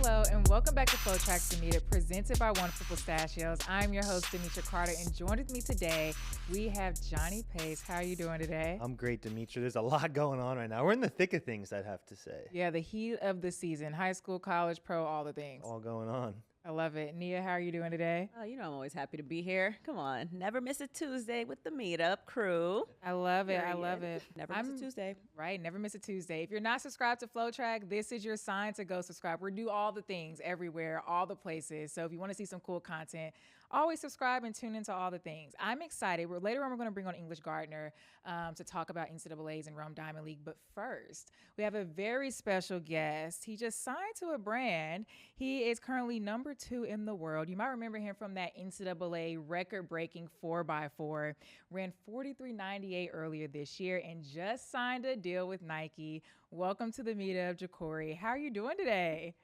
Hello, and welcome back to FloTrack Demitra, presented by Wonderful Pistachios. I'm your host, Demitra Carter, and joined with me today, we have Johnny Pace. How are you doing today? I'm great, Demitra. There's a lot going on right now. We're in the thick of things, I'd have to say. Yeah, the heat of the season. High school, college, pro, all the things. All going on. I love it. Nia, how are you doing today? Oh, I'm always happy to be here. Come on. Never miss a Tuesday with the meetup crew. I love it. I love it. Never miss a Tuesday. Right. Never miss a Tuesday. If you're not subscribed to FloTrack, this is your sign to go subscribe. We do all the things everywhere, all the places. So if you want to see some cool content, always subscribe and tune into all the things. I'm excited. Later on, we're going to bring on English Gardner to talk about NCAA's and Rome Diamond League. But first, we have a very special guest. He just signed to a brand. He is currently number 2 in the world. You might remember him from that NCAA record-breaking 4x4. Ran 43.98 earlier this year and just signed a deal with Nike. Welcome to the meetup, Jacory. How are you doing today?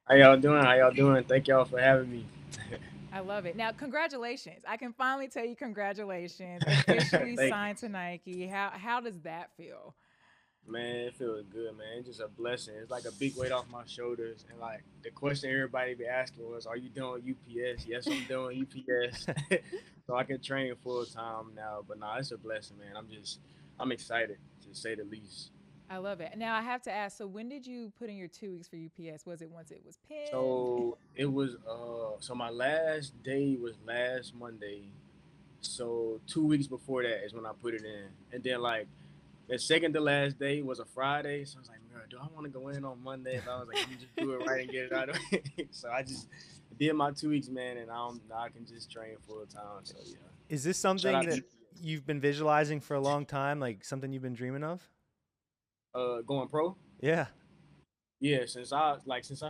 How y'all doing? Thank y'all for having me. I love it. Now, congratulations. I can finally tell you congratulations. Officially signed to Nike. How does that feel? Man, it feels good, man. It's just a blessing. It's like a big weight off my shoulders. And like the question everybody be asking was, are you doing UPS? Yes, I'm doing UPS. So I can train full time now. But nah, it's a blessing, man. I'm excited to say the least. I love it. Now I have to ask, so when did you put in your 2 weeks for UPS? Was it once it was pinned? So it was so my last day was last Monday. So 2 weeks before that is when I put it in. And then like the second to last day was a Friday. So I was like, man, do I want to go in on Monday? But I was like, let me just do it right and get it out of the way. So I just did my 2 weeks, man, and now I can just train full time. So yeah. Is this something that you've been visualizing for a long time, like something you've been dreaming of? Going pro? Yeah. Yeah, since I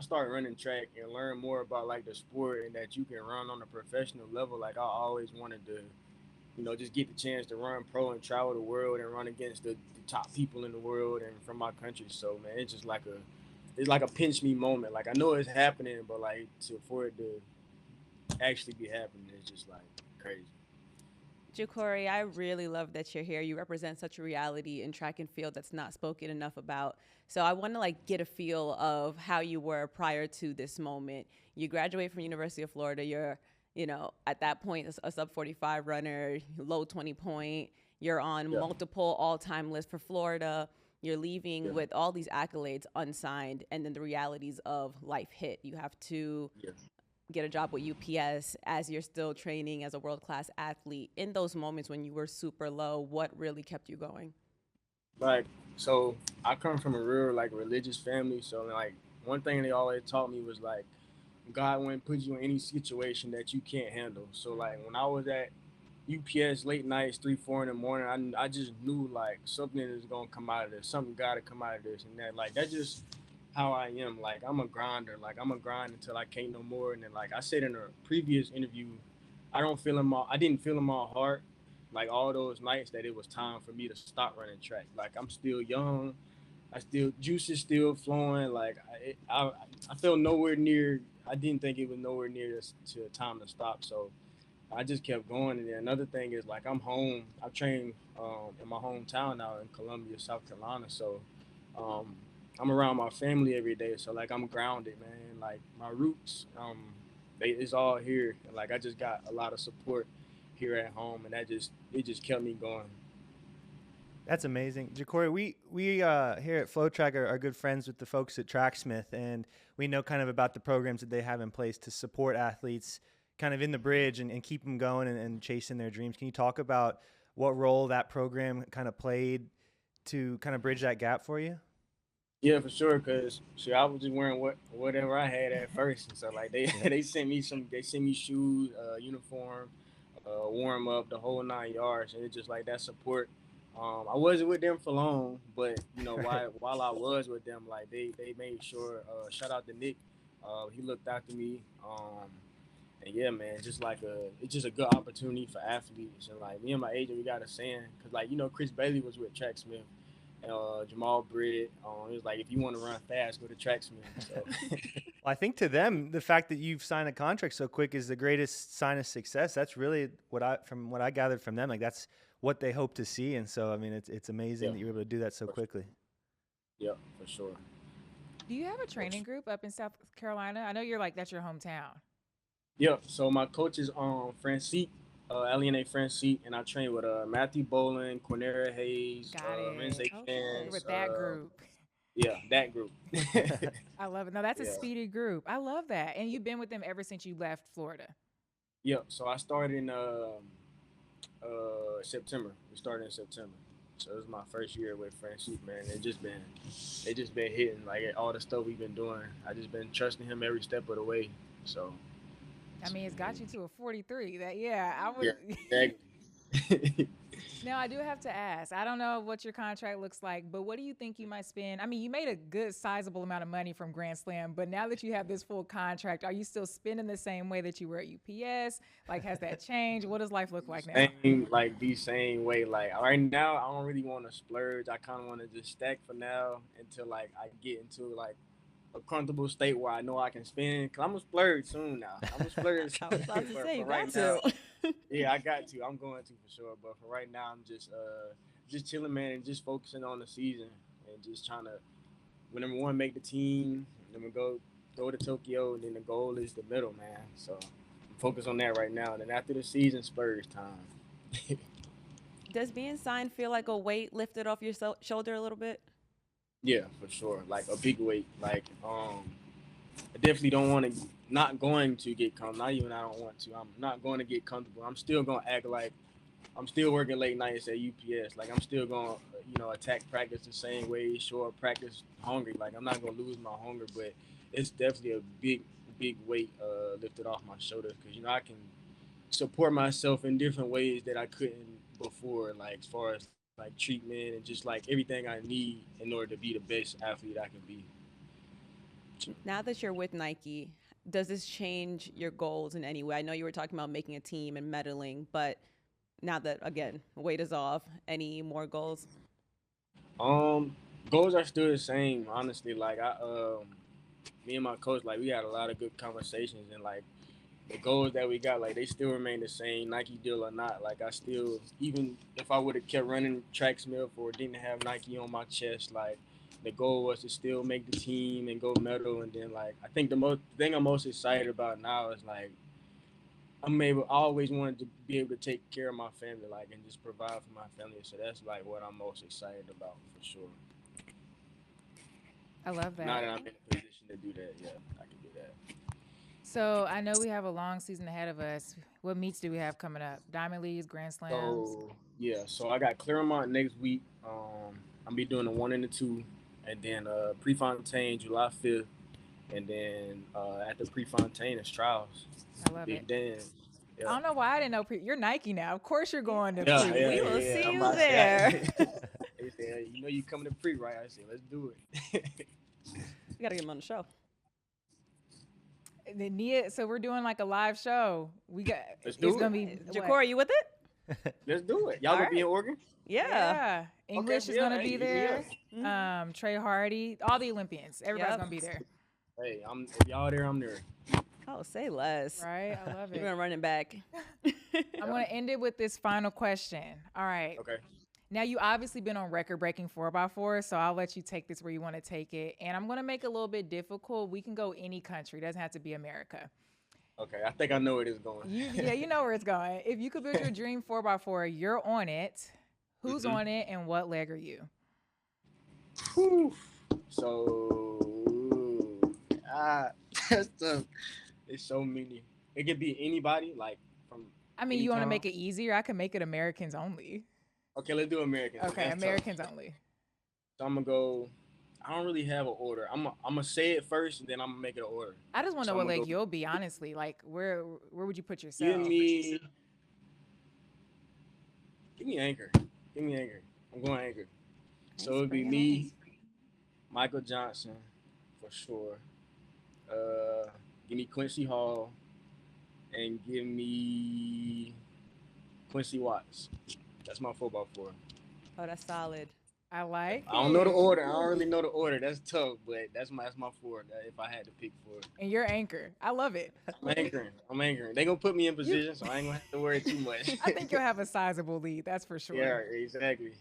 started running track and learn more about like the sport and that you can run on a professional level, like I always wanted to, just get the chance to run pro and travel the world and run against the top people in the world and from my country. So man, it's just like a pinch me moment. Like I know it's happening, but like for it to actually be happening, it's just like crazy. Jacory, I really love that you're here. You represent such a reality in track and field that's not spoken enough about. So I want to get a feel of how you were prior to this moment. You graduate from University of Florida. You're, at that point, a sub 45 runner, low 20 point. You're on multiple all-time lists for Florida. You're leaving with all these accolades unsigned, and then the realities of life hit. You have to get a job with UPS as you're still training as a world-class athlete. In those moments when you were super low, what really kept you going? So I come from a real religious family. So one thing they always taught me was God wouldn't put you in any situation that you can't handle. So when I was at UPS late nights, 3, 4 in the morning, I just knew something is gonna come out of this. Something gotta come out of this, and that that's just how I am. I'm a grinder. I'm a grind until I can't no more. And then I said in a previous interview, I didn't feel in my heart all those nights that it was time for me to stop running track. I'm still young. Juice is still flowing. I felt nowhere near. I didn't think it was nowhere near to time to stop. So I just kept going. And then another thing is I'm home. I train in my hometown now in Columbia, South Carolina. So I'm around my family every day. So I'm grounded, man. My roots, it's all here. And I just got a lot of support here at home, and it just kept me going. That's amazing. Jacory, we here at FloTrack are good friends with the folks at Tracksmith, and we know kind of about the programs that they have in place to support athletes kind of in the bridge and keep them going and chasing their dreams. Can you talk about what role that program kind of played to kind of bridge that gap for you? Yeah, for sure. Cause I was just wearing whatever I had at first, and so they sent me shoes, uniform, warm up, the whole 9 yards, and it's just that support. I wasn't with them for long, but while I was with them, they made sure. Shout out to Nick, he looked after me. And yeah, man, it's just a good opportunity for athletes, and me and my agent, we got a saying, cause Chris Bailey was with Tracksmith. Jamal Britt, it was if you want to run fast, go to Tracksmith. So. Well, I think to them, the fact that you've signed a contract so quick is the greatest sign of success. That's really from what I gathered from them, that's what they hope to see. And so, I mean, it's amazing that you're able to do that so quickly. Yeah, for sure. Do you have a training group up in South Carolina? I know you're like, that's your hometown. Yep. So my coach is Francique, Aliene Francique, and I train with Matthew Boland, Cornelia Hayes, Got it. Renze Okay. You're Fans. with that group. Yeah, that group. I love it. No, that's a Yeah. speedy group. I love that. And you've been with them ever since you left Florida. Yep. So I started in September. We started in September. So it was my first year with Francique, man. It just been hitting like all the stuff we've been doing. I just been trusting him every step of the way. So I mean, it's got you to a 43. That I would. yeah, exactly. Now, I do have to ask. I don't know what your contract looks like, but what do you think you might spend? I mean, you made a good sizable amount of money from Grand Slam, but now that you have this full contract, are you still spending the same way that you were at UPS? Like, has that changed? What does life look like now? The same way. Like right now, I don't really want to splurge. I kind of want to just stack for now until like I get into like a comfortable state where I know I can spend. Cause I'm gonna splurge soon now. I'm gonna splurge. I was about to say, you got right to. now. Yeah, I got to. I'm going to for sure. But for right now, I'm just chilling, man, and just focusing on the season and just trying to, when number one, make the team. Then we go to Tokyo, and then the goal is the middle, man. So I'm focused on that right now. And then after the season, splurge time. Does being signed feel like a weight lifted off your shoulder a little bit? Yeah, for sure. Like a big weight. Like I definitely don't want to. Not going to get comfortable. Not even I don't want to. I'm not going to get comfortable. I'm still going to act like I'm still working late nights at UPS. Like I'm still going to, attack practice the same way, show up practice hungry. Like I'm not going to lose my hunger, but it's definitely a big weight lifted off my shoulders because, I can support myself in different ways that I couldn't before, like as far as like treatment and just like everything I need in order to be the best athlete I can be. Now that you're with Nike, does this change your goals in any way? I know you were talking about making a team and medaling, but now that, again, weight is off, any more goals? Goals are still the same, honestly. Like me and my coach, like we had a lot of good conversations, and like the goals that we got, like they still remain the same, Nike deal or not. Like I still, even if I would have kept running track Smith or didn't have Nike on my chest, like the goal was to still make the team and go medal. And then like I think the thing I'm most excited about now is like I always wanted to be able to take care of my family, like, and just provide for my family. So that's like what I'm most excited about for sure. I love that. Now that I'm in a position to do that, yeah, I can do that. So I know we have a long season ahead of us. What meets do we have coming up? Diamond Leagues, Grand Slams? So I got Claremont next week. I'll be doing the 1 and the 2. And then Prefontaine, July 5th. And then after Prefontaine, it's trials. I love Big it. dance. Yeah. I don't know why I didn't know. You're Nike now. Of course you're going to Yeah, Pre. yeah, We will yeah. see I'm you about to there. They said, you coming to Pre, right? I said, let's do it. We got to get him on the show. The Nia, so we're doing like a live show. Let's do it. Gonna be Jacory, you with it? Let's do it. Y'all All gonna be right. in Oregon? Yeah. English Okay, is yeah, gonna be there. yeah. Trey Hardy, all the Olympians. Everybody's Yep. gonna be there. Hey, if y'all there, I'm there. Oh, say less. Right? I love We're it. going to run it back. I'm gonna end it with this final question. All right. Okay. Now you obviously been on record-breaking 4x4, so I'll let you take this where you want to take it. And I'm gonna make it a little bit difficult. We can go any country. It doesn't have to be America. Okay, I think I know where it's going. You know where it's going. If you could build your dream 4x4, you're on it. Who's Mhm. on it, and what leg are you? Whew. So, that's tough. It's so many. It could be anybody, like from. I mean, you want to anytime. make it easier? I can make it Americans only. Okay, let's do Americans. Okay, That's tough. Americans only. So I'm gonna go. I don't really have an order. I'm gonna say it first, and then I'm gonna make it an order. I just want to So know what I'ma leg go- you'll be. Honestly, like where would you put yourself? Give me anchor. Give me anchor. I'm going anchor. So it'd be me, Michael Johnson, for sure. Give me Quincy Hall, and give me Quincy Watts. That's my 4x4. Oh, that's solid. I like. I don't know the it. order. I don't really know the order. That's tough, but that's my 4. If I had to pick 4. And you're anchor. I love it. I'm anchoring. They gonna put me in position, so I ain't gonna have to worry too much. I think you'll have a sizable lead. That's for sure. Yeah, exactly.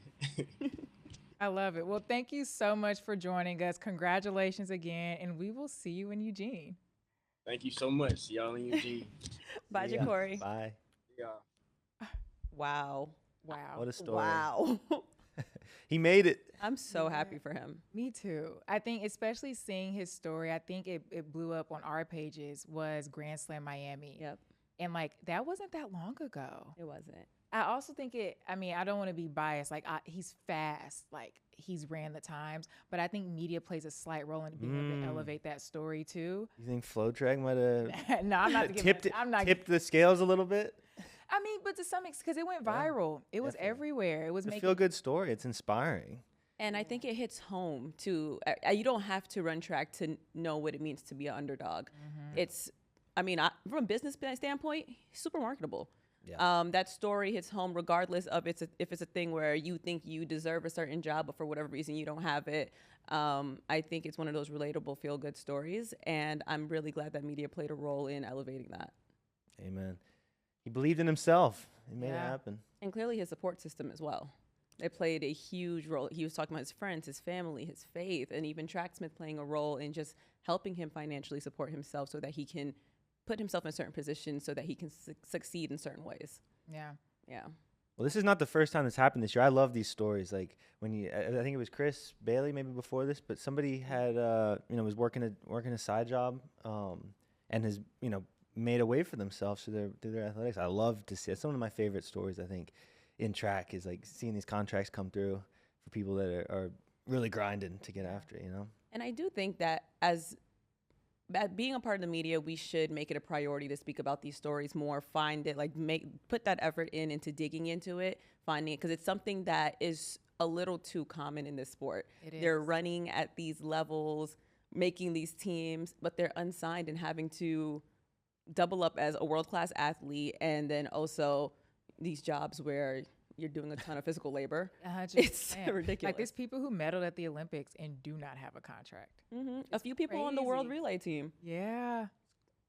I love it. Well, thank you so much for joining us. Congratulations again, and we will see you in Eugene. Thank you so much. See y'all in Eugene. Bye, Yeah. Jacory. Bye. Yeah. Wow. Wow. What a story. Wow. He made it. I'm so happy for him. Me too. I think especially seeing his story, I think it blew up on our pages was Grand Slam Miami. Yep. And like, that wasn't that long ago. It wasn't. I also think I don't want to be biased. Like, he's fast. Like, he's ran the times. But I think media plays a slight role in being able to elevate that story, too. You think FloTrack might have No, I'm not tipped the scales a little bit? I mean, but to some extent, because it went viral. It was everywhere. It was It's a making feel-good story. It's inspiring. And I think it hits home, too. You don't have to run track to know what it means to be an underdog. It's, from a business standpoint, super marketable. Yeah. That story hits home regardless of if it's a thing where you think you deserve a certain job, but for whatever reason you don't have it. I think it's one of those relatable, feel-good stories, and I'm really glad that media played a role in elevating that. Amen. He believed in himself. He made it happen. And clearly his support system as well. It played a huge role. He was talking about his friends, his family, his faith, and even Tracksmith playing a role in just helping him financially support himself so that he can put himself in certain positions so that he can succeed in certain ways. Yeah. Yeah. Well, this is not the first time this happened this year. I love these stories. Like when I think it was Chris Bailey maybe before this, but somebody had was working a side job and has made a way for themselves through their athletics. I love to see it. It's one of my favorite stories, I think, in track is like seeing these contracts come through for people that are really grinding to get after it, And I do think that being a part of the media, we should make it a priority to speak about these stories more, find it, put that effort into digging into it, finding it, because it's something that is a little too common in this sport. They're running at these levels, making these teams, but they're unsigned and having to double up as a world-class athlete, and then also these jobs where you're doing a ton of physical labor. 100%. It's ridiculous. Like, there's people who medaled at the Olympics and do not have a contract. A few people on the world crazy. relay team. Yeah.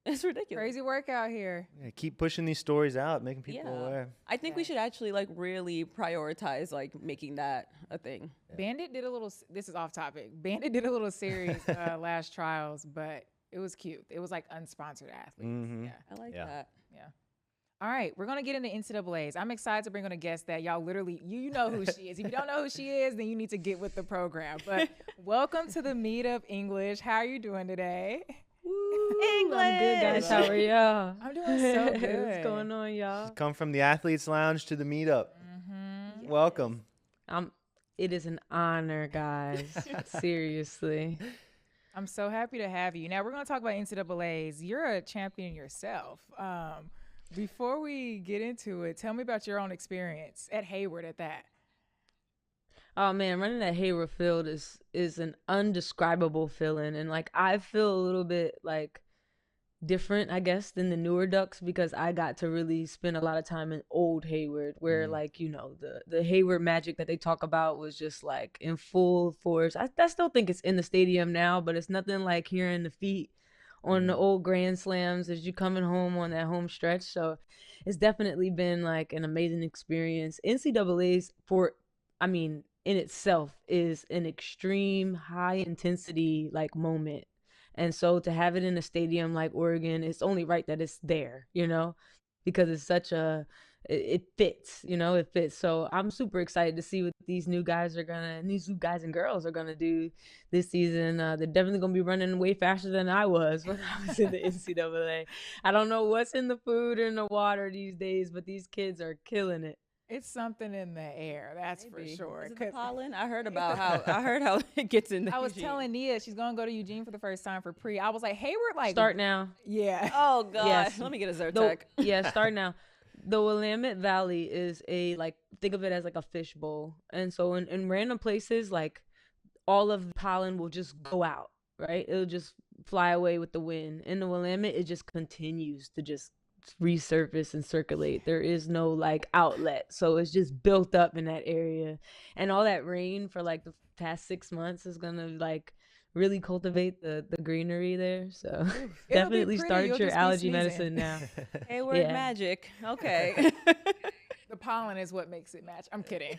It's ridiculous. Crazy work out here. Yeah, keep pushing these stories out, making people aware. I think we should actually really prioritize making that a thing. Bandit did a little, this is off topic. Bandit did a little series last trials, but it was cute. It was like unsponsored athletes. Yeah. I like that. Yeah. All right, we're going to get into NCAAs. I'm excited to bring on a guest that y'all literally, you know who she is. If you don't know who she is, then you need to get with the program. But welcome to the Meet of English. How are you doing today? English! I'm good, guys. How are y'all? I'm doing so good. What's going on, y'all? Come from the Athletes Lounge to the meetup. Welcome. It is an honor, guys. Seriously. I'm so happy to have you. Now, we're going to talk about NCAAs. You're a champion yourself. Before we get into it, tell me about your own experience at Hayward at that. Oh man, running at Hayward Field is an undescribable feeling, and I feel a little bit different, I guess, than the newer Ducks because I got to really spend a lot of time in old Hayward, where the Hayward magic that they talk about was just in full force. I still think it's in the stadium now, but it's nothing like hearing the feet on the old Grand Slams as you coming home on that home stretch. So it's definitely been an amazing experience. NCAA's in itself is an extreme high intensity moment. And so to have it in a stadium like Oregon, it's only right that it's there, because it's it fits, it fits. So I'm super excited to see what these new guys and girls are gonna do this season. They're definitely gonna be running way faster than I was when I was in the NCAA. I don't know what's in the food or in the water these days, but these kids are killing it. It's something in the air, that's for sure. Is it the pollen? I heard how it gets in there. I was telling Nia she's gonna go to Eugene for the first time for pre. I was like, Hayward, start now. Yeah. Oh God. Yes. Let me get a Zyrtec. Start now. The Willamette Valley is think of it as a fishbowl. And so in random places, all of the pollen will just go out, right? It'll just fly away with the wind. In the Willamette, it just continues to just resurface and circulate. There is no outlet. So it's just built up in that area. And all that rain for the past 6 months is gonna really cultivate the greenery there. So definitely start your allergy medicine now. Hayward magic. Okay. The pollen is what makes it match. I'm kidding.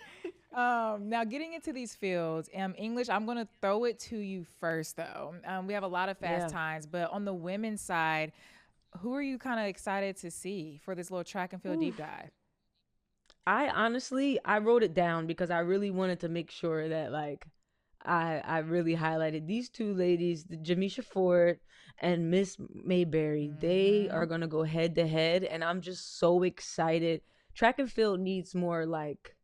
Now getting into these fields, English, I'm going to throw it to you first, though. We have a lot of fast times, but on the women's side, who are you kind of excited to see for this little track and field deep dive? I honestly, I wrote it down because I really wanted to make sure that like I really highlighted these two ladies, the Jamisha Ford and Miss Mayberry. They are gonna go head to head, and I'm just so excited. Track and field needs more like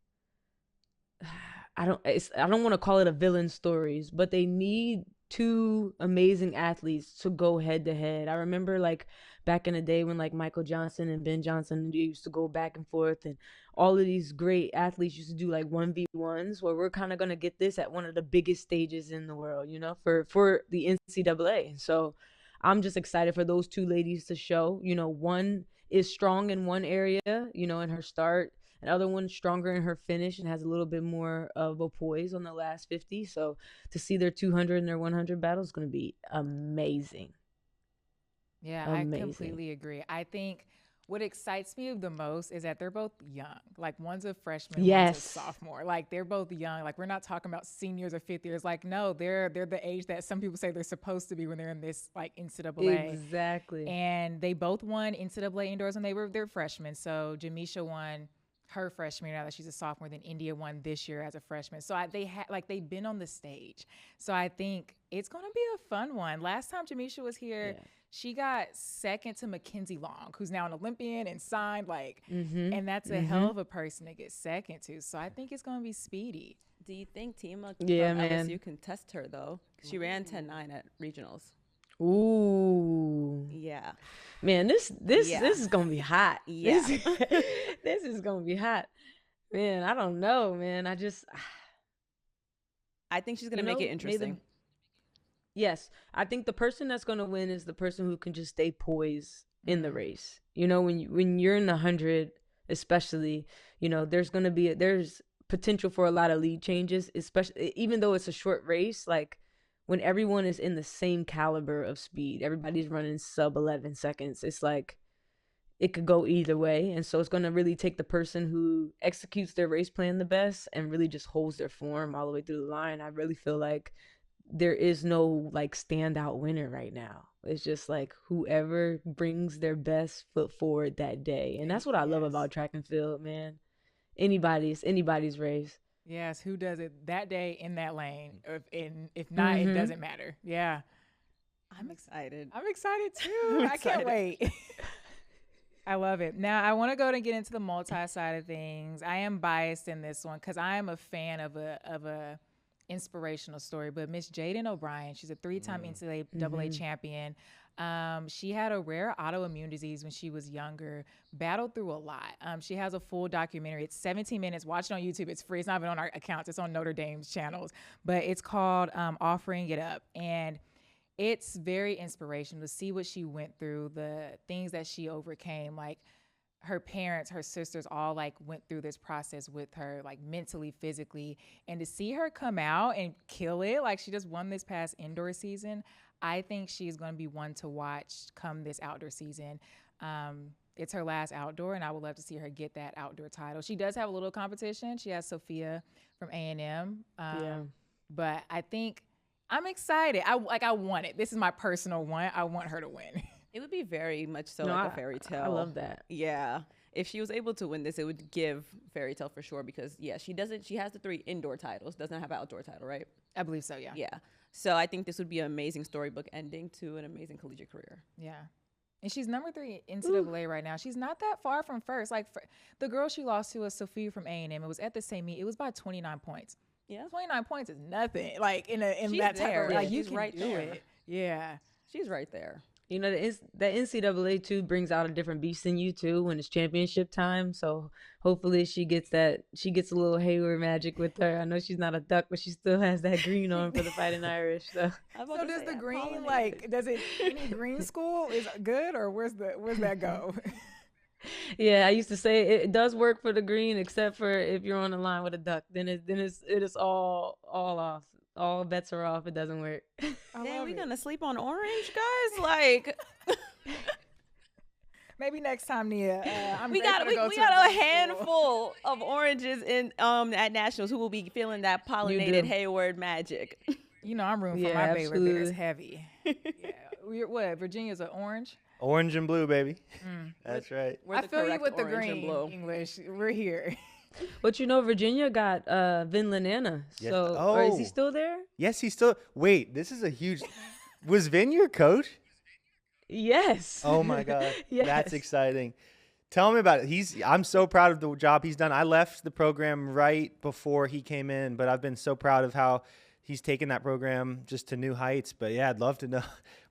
I don't want to call it a villain stories, but they need two amazing athletes to go head to head. I remember like back in the day when like Michael Johnson and Ben Johnson used to go back and forth, and all of these great athletes used to do like 1v1s, where we're kind of going to get this at one of the biggest stages in the world, you know, for the NCAA. So I'm just excited for those two ladies to show, you know, one is strong in one area, you know, in her start. Another one stronger in her finish and has a little bit more of a poise on the last 50. So to see their 200 and their 100 battle is going to be amazing. Yeah, I completely agree. I think what excites me the most is that they're both young. Like one's a freshman, one's a sophomore. Like they're both young. Like we're not talking about seniors or fifth years. Like no, they're the age that some people say they're supposed to be when they're in this like NCAA. Exactly. And they both won NCAA indoors when they're freshmen. So Jamisha won her freshman year, now that she's a sophomore. Then India won this year as a freshman. So they've been on the stage. So I think it's gonna be a fun one. Last time Jamisha was here, she got second to Mackenzie Long, who's now an Olympian and signed. Like, and that's a hell of a person to get second to. So I think it's gonna be speedy. Do you think Tima from LSU can test her though? She ran 10.9 at regionals. Ooh. Yeah. Man, this is gonna be hot. Yeah. This is gonna be hot. Man, I don't know, man. I think she's gonna make it interesting. Yes. I think the person that's gonna win is the person who can just stay poised in the race. You know, when you're in the 100, especially, you know, there's potential for a lot of lead changes, especially even though it's a short race, like when everyone is in the same caliber of speed, everybody's running sub 11 seconds. It's like it could go either way. And so it's going to really take the person who executes their race plan the best and really just holds their form all the way through the line. I really feel like there is no like standout winner right now. It's just like whoever brings their best foot forward that day. And that's what I love about track and field, man. Anybody's race. Yes, who does it that day in that lane? If not, it doesn't matter. Yeah. I'm excited. I'm excited too. I can't wait. I love it. Now, I want to go and get into the multi side of things. I am biased in this one because I am a fan of a inspirational story. But Miss Jaden O'Brien, she's a 3-time NCAA champion. She had a rare autoimmune disease when she was younger, battled through a lot. She has a full documentary. It's 17 minutes. Watch it on YouTube. It's free. It's not even on our accounts. It's on Notre Dame's channels. But it's called Offering It Up. And it's very inspirational to see what she went through, the things that she overcame. Like her parents, her sisters all like went through this process with her, like mentally, physically. And to see her come out and kill it, like she just won this past indoor season, I think she's going to be one to watch come this outdoor season. It's her last outdoor, and I would love to see her get that outdoor title. She does have a little competition. She has Sophia from A&M. But I think I'm excited. I want it. This is my personal one. I want her to win. It would be very much so like a fairy tale. I love that. Yeah. If she was able to win this, it would give fairy tale for sure because, she has the 3 indoor titles, doesn't have an outdoor title, right? I believe so, yeah. Yeah. So I think this would be an amazing storybook ending to an amazing collegiate career. Yeah. And she's number 3 NCAA right now. She's not that far from first. Like the girl she lost to was Sophia from A&M. It was at the same meet. It was by 29 points. Yeah. 29 points is nothing. Like in that type. Like you can do it. Yeah. She's right there. You know, the NCAA too brings out a different beast in you too when it's championship time. So hopefully she gets a little Hayward magic with her. I know she's not a Duck, but she still has that green on for the Fighting Irish. So does the green any green school is good, or where's that go? Yeah, I used to say it does work for the green, except for if you're on the line with a Duck, then it is all off. All bets are off. It doesn't work. Then we gonna sleep on orange, guys? Like, Maybe next time, Nia. I'm We grateful got to go we to got a school. handful of oranges in at nationals who will be feeling that do. pollinated Hayward magic. You know, I'm rooting for Yeah, my Baylor Bears absolutely. heavy. Yeah. What? Virginia's an orange? Orange and blue, baby. That's right. We're I the feel you correct with the orange and green blue. English. We're here. But you know, Virginia got Vinland Anna. Yes. So, or is he Oh. still there? Yes, he's still. Wait, this is a huge. Was Vin your coach? Yes. Oh my God, Yes. that's exciting. Tell me about it. I'm so proud of the job he's done. I left the program right before he came in, but I've been so proud of how he's taken that program just to new heights. But yeah, I'd love to know,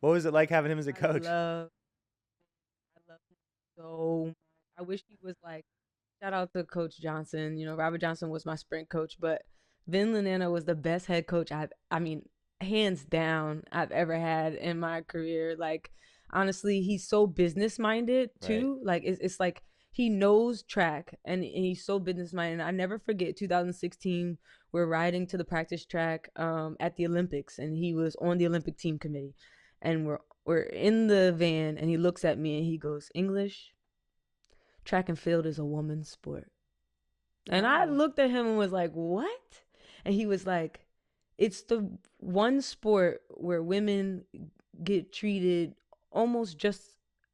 what was it like having him as a coach? I love him so much. I wish he was like, shout out to Coach Johnson. You know, Robert Johnson was my sprint coach, but Vinland Anna was the best head coach I mean, hands down, I've ever had in my career. Like, honestly, he's so business minded too. Like, it's like he knows track and he's so business minded. I never forget 2016. We're riding to the practice track at the Olympics, and he was on the Olympic team committee, and we're in the van, and he looks at me and he goes, "English, track and field is a woman's sport." And I looked at him and was like, "What?" And he was like, "It's the one sport where women get treated almost just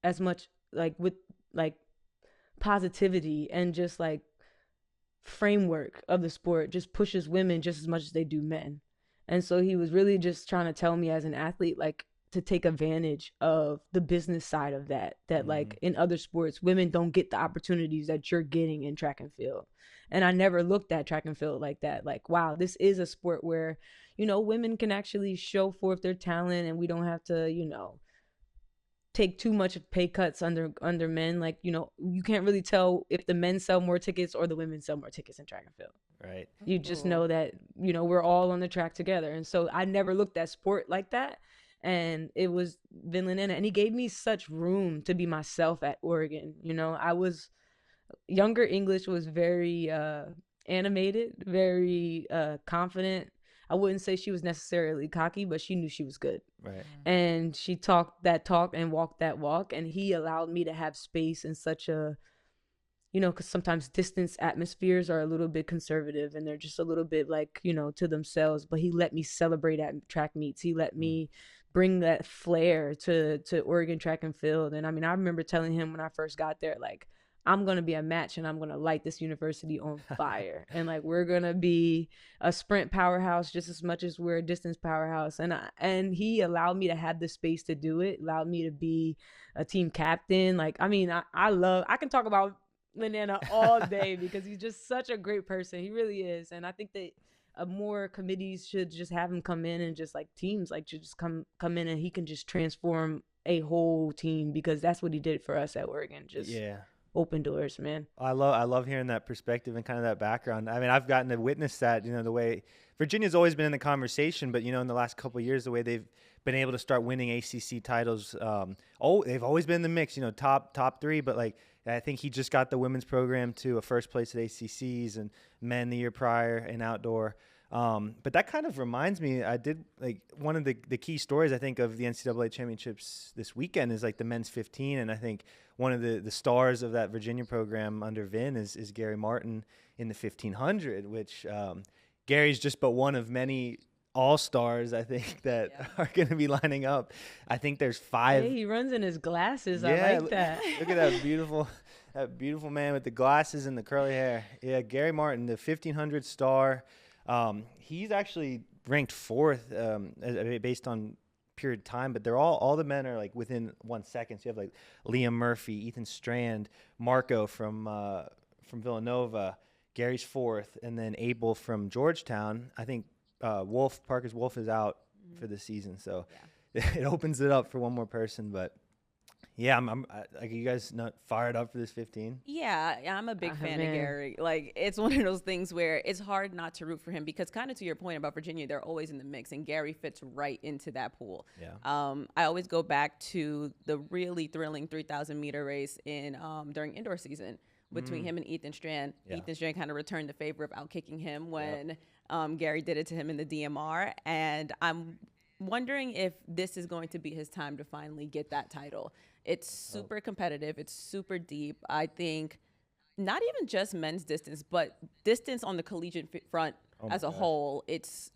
as much like with like positivity and just like framework of the sport just pushes women just as much as they do men." And so he was really just trying to tell me as an athlete, like, to take advantage of the business side of that like in other sports, women don't get the opportunities that you're getting in track and field. And I never looked at track and field like that. Like, wow, this is a sport where, you know, women can actually show forth their talent, and we don't have to, you know, take too much of pay cuts under men. Like, you know, you can't really tell if the men sell more tickets or the women sell more tickets in track and field. Right. You just know that, you know, we're all on the track together. And so I never looked at sport like that. And it was Vinland Anna, and he gave me such room to be myself at Oregon. You know, I was younger. English was very animated, very confident. I wouldn't say she was necessarily cocky, but she knew she was good. Right. And she talked that talk and walked that walk. And he allowed me to have space in such a, you know, because sometimes distance atmospheres are a little bit conservative and they're just a little bit like, you know, to themselves. But he let me celebrate at track meets. He let me bring that flair to Oregon track and field. And I mean, I remember telling him when I first got there, like, I'm going to be a match and I'm going to light this university on fire. And like, we're going to be a sprint powerhouse just as much as we're a distance powerhouse. And he allowed me to have the space to do it, allowed me to be a team captain. Like, I mean, I can talk about Linana all day because he's just such a great person. He really is. And I think that more committees should just have him come in, and just like teams like should just come in, and he can just transform a whole team, because that's what he did for us at Oregon. Just open doors, man. I love hearing that perspective and kind of that background. I mean, I've gotten to witness that, you know, the way Virginia's always been in the conversation, but, you know, in the last couple of years, the way they've been able to start winning ACC titles, they've always been in the mix, you know, top three, but like, I think he just got the women's program to a first place at ACCs, and men the year prior in outdoor. But that kind of reminds me, I did like one of the key stories I think of the NCAA championships this weekend is like the men's 15. And I think one of the stars of that Virginia program under Vin is Gary Martin in the 1500, which Gary's just but one of many all-stars, I think, that are going to be lining up. I think there's 5. Hey, he runs in his glasses. Yeah, I like that. Look at that beautiful man with the glasses and the curly hair. Yeah, Gary Martin, the 1500 star. He's actually ranked 4th based on period time, but they're all the men are like within 1 second. So you have like Liam Murphy, Ethan Strand, Marco from Villanova, Gary's 4th, and then Abel from Georgetown. I think Parker's Wolf is out for the season, so it opens it up for one more person. But yeah, I'm like, you guys not fired up for this 15? Yeah, I'm a big fan of Gary. Like, it's one of those things where it's hard not to root for him, because kind of to your point about Virginia, they're always in the mix, and Gary fits right into that pool. Yeah. I always go back to the really thrilling 3,000 meter race during indoor season between him and Ethan Strand. Yeah. Ethan Strand kind of returned the favor of outkicking him when Gary did it to him in the DMR, and I'm wondering if this is going to be his time to finally get that title. It's super competitive. It's super deep. I think not even just men's distance, but distance on the collegiate front as a whole. It's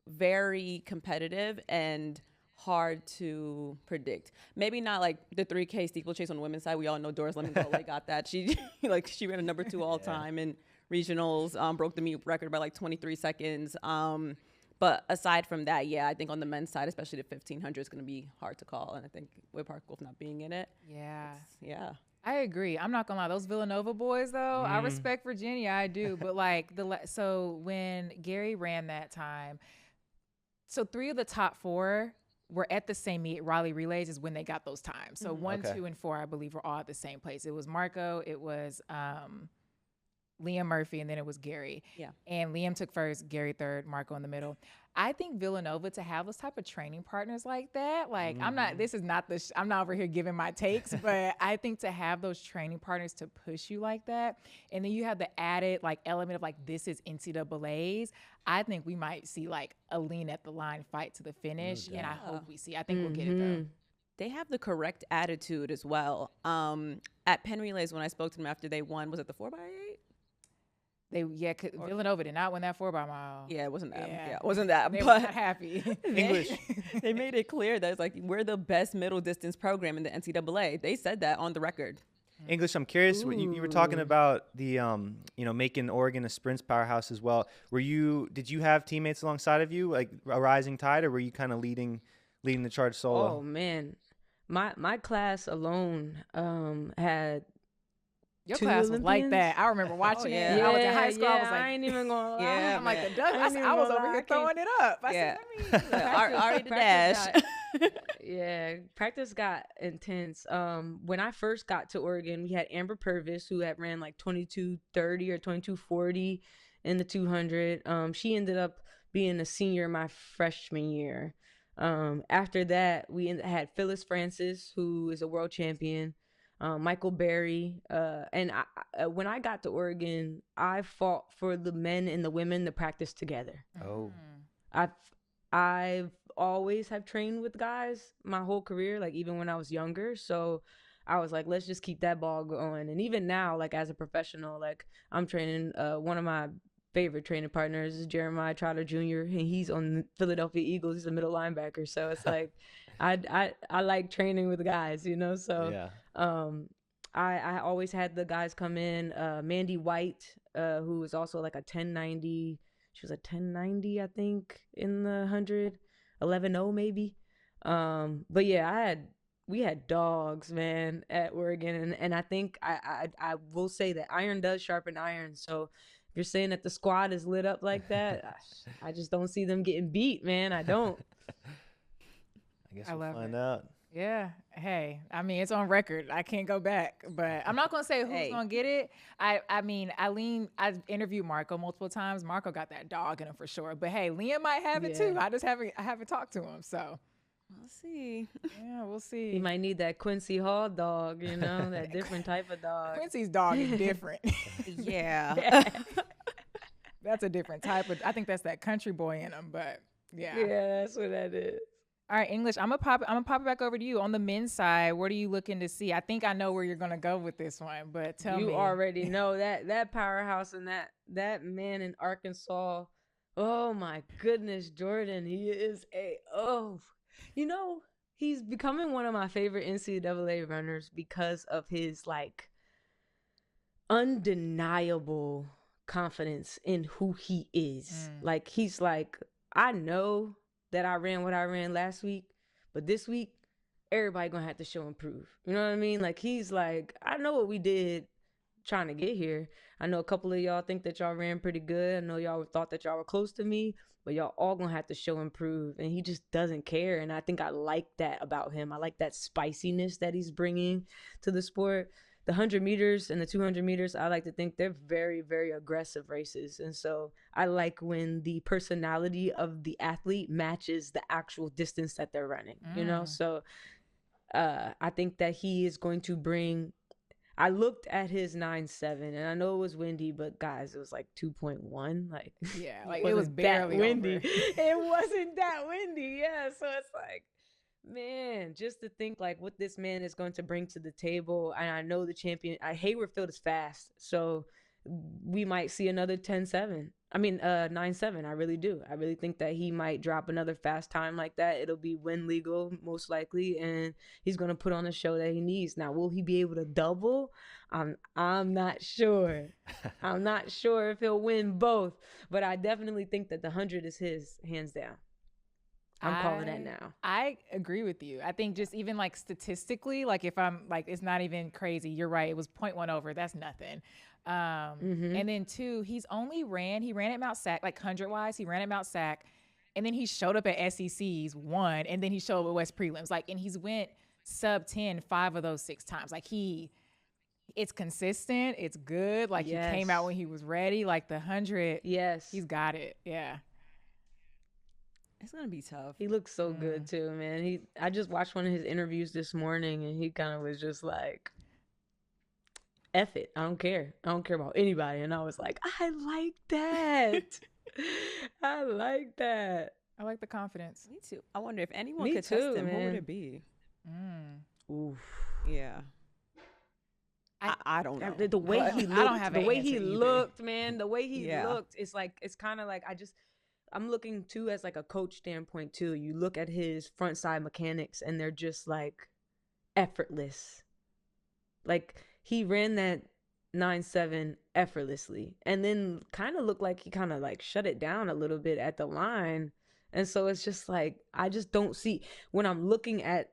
very competitive and hard to predict. Maybe not like the 3K steeplechase on the women's side. We all know Doris Lemon-Gole got that. She ran a number 2 all time in regionals, broke the meet record by like 23 seconds. But aside from that, I think on the men's side, especially the 1500, is going to be hard to call. And I think with Park-Wolf not being in it. Yeah. I agree. I'm not gonna lie. Those Villanova boys, though, I respect Virginia. I do. But like so when Gary ran that time, so 3 of the top 4 were at the same meet. Raleigh Relays is when they got those times. So 1, 2, and 4, I believe, were all at the same place. It was Marco. It was Liam Murphy, and then it was Gary. Yeah. And Liam took first, Gary third, Marco in the middle. I think Villanova, to have those type of training partners like that, like I'm not over here giving my takes, but I think to have those training partners to push you like that, and then you have the added like element of like, this is NCAAs, I think we might see like a lean at the line fight to the finish. And I hope I think we'll get it though. They have the correct attitude as well. At Penn Relays, when I spoke to them after they won, was it the 4x8? Villanova did not win that 4x-mile. Yeah, it wasn't that. Yeah, it wasn't that. They but were not happy. English. They made it clear that it's like, we're the best middle distance program in the NCAA. They said that on the record. English, I'm curious. You were talking about the making Oregon a sprints powerhouse as well. Did you have teammates alongside of you, like a rising tide, or were you kind of leading the charge solo? Oh man, my class alone had. Your class was like that. I remember watching it. I was in high school. I was like, I ain't even gonna lie. I'm like, the duck. I was over here throwing it up. I said, let me. Ari the dash. Practice got intense. When I first got to Oregon, we had Amber Purvis, who had ran like 22:30 or 22:40 in the 200. She ended up being a senior my freshman year. After that, we had Phyllis Francis, who is a world champion. Michael Berry, and when I got to Oregon, I fought for the men and the women to practice together. I've always have trained with guys my whole career, like even when I was younger. So I was like, let's just keep that ball going. And even now, like as a professional, like I'm training. One of my favorite training partners is Jeremiah Trotter Jr. and he's on the Philadelphia Eagles. He's a middle linebacker. So it's like, I like training with guys, you know. So I always had the guys come in. Mandy White, who was also like a 1090. She was a 1090, I think, in the 100, 11-0 maybe. But yeah, we had dogs, man, at Oregon, and I think I will say that iron does sharpen iron. So if you're saying that the squad is lit up like that, I just don't see them getting beat, man. I don't. I guess we'll find out. Yeah. Hey, I mean, it's on record. I can't go back, but I'm not going to say who's going to get it. I mean, I've interviewed Marco multiple times. Marco got that dog in him for sure. But hey, Liam might have it too. I haven't talked to him. So we'll see. Yeah, we'll see. He might need that Quincy Hall dog, you know, that different type of dog. Quincy's dog is different. Yeah. That's a different type of, I think that's that country boy in him, but yeah. Yeah, that's what that is. All right, English, I'm gonna pop it back over to you. On the men's side, what are you looking to see? I think I know where you're gonna go with this one, but tell me. You already know that powerhouse and that man in Arkansas. Oh my goodness, Jordan. He is you know, he's becoming one of my favorite NCAA runners because of his like undeniable confidence in who he is. Like he's like, I know that I ran what I ran last week, but this week, everybody gonna have to show and prove. You know what I mean? Like, he's like, I know what we did trying to get here. I know a couple of y'all think that y'all ran pretty good. I know y'all thought that y'all were close to me, but y'all all gonna have to show and prove. And he just doesn't care. And I think I like that about him. I like that spiciness that he's bringing to the sport. The 100 meters and the 200 meters, I like to think they're very, very aggressive races. And so I like when the personality of the athlete matches the actual distance that they're running, you know? So I think that he is going to bring, I looked at his 9.7 and I know it was windy, but guys, it was like 2.1. Like, yeah, like it was barely windy. Over. It wasn't that windy. Yeah. So it's like, Man, just to think like what this man is going to bring to the table. And I know the champion, Hayward Field is fast. So we might see another 10-7. I mean, 9-7. I really do. I really think that he might drop another fast time like that. It'll be win legal, most likely. And he's going to put on a show that he needs. Now, will he be able to double? I'm not sure. I'm not sure if he'll win both. But I definitely think that the 100 is his, hands down. I'm calling that now. I agree with you. I think just even like statistically, like if I'm like, it's not even crazy. You're right. It was 0.1 over. That's nothing. And then 2, he ran at Mount Sac, like 100 wise. He ran at Mount Sac, and then he showed up at SECs, won, and then he showed up at West Prelims. Like, and he's went sub 10 5 of those 6 times. Like it's consistent. It's good. Like he came out when he was ready. Like the 100. Yes. He's got it. Yeah. It's gonna be tough. He looks so good too, man. I just watched one of his interviews this morning, and he kind of was just like, F it. I don't care. I don't care about anybody. And I was like, I like that. I like that. I like the confidence. Me too. I wonder if anyone could test him, who would it be? Oof. Yeah. I don't know. The way he looked, I don't have the an way answer he either. looked, man, the way he looked, it's like, it's kind of like, I'm looking too as like a coach standpoint too. You look at his front side mechanics and they're just like effortless. Like he ran that 9-7 effortlessly, and then kind of looked like he kind of like shut it down a little bit at the line. And so it's just like, I just don't see, when I'm looking at